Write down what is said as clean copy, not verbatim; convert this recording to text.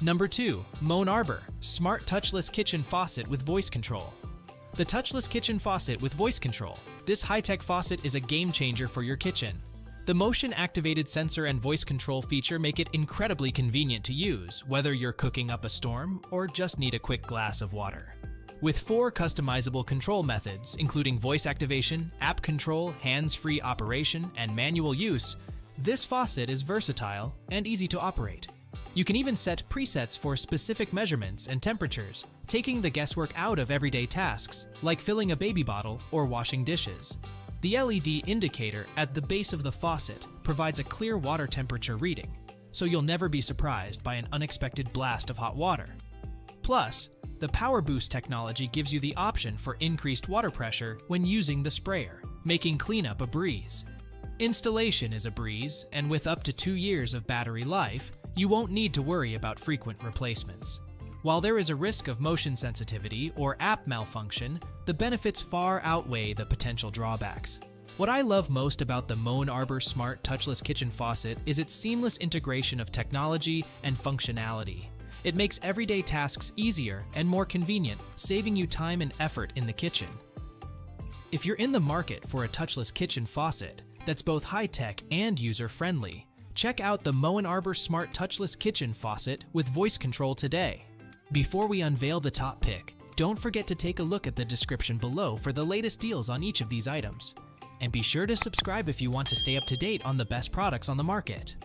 Number 2. Moen Arbor Smart Touchless Kitchen Faucet with Voice Control. The Touchless Kitchen Faucet with Voice Control. This high-tech faucet is a game changer for your kitchen. The motion-activated sensor and voice control feature make it incredibly convenient to use, whether you're cooking up a storm or just need a quick glass of water. With 4 customizable control methods, including voice activation, app control, hands-free operation, and manual use, this faucet is versatile and easy to operate. You can even set presets for specific measurements and temperatures, taking the guesswork out of everyday tasks, like filling a baby bottle or washing dishes. The LED indicator at the base of the faucet provides a clear water temperature reading, so you'll never be surprised by an unexpected blast of hot water. Plus, the Power Boost technology gives you the option for increased water pressure when using the sprayer, making cleanup a breeze. Installation is a breeze, and with up to 2 years of battery life, you won't need to worry about frequent replacements. While there is a risk of motion sensitivity or app malfunction, the benefits far outweigh the potential drawbacks. What I love most about the Moen Arbor Smart Touchless Kitchen Faucet is its seamless integration of technology and functionality. It makes everyday tasks easier and more convenient, saving you time and effort in the kitchen. If you're in the market for a touchless kitchen faucet that's both high-tech and user-friendly, check out the Moen Arbor Smart Touchless Kitchen Faucet with voice control today. Before we unveil the top pick, don't forget to take a look at the description below for the latest deals on each of these items. And be sure to subscribe if you want to stay up to date on the best products on the market.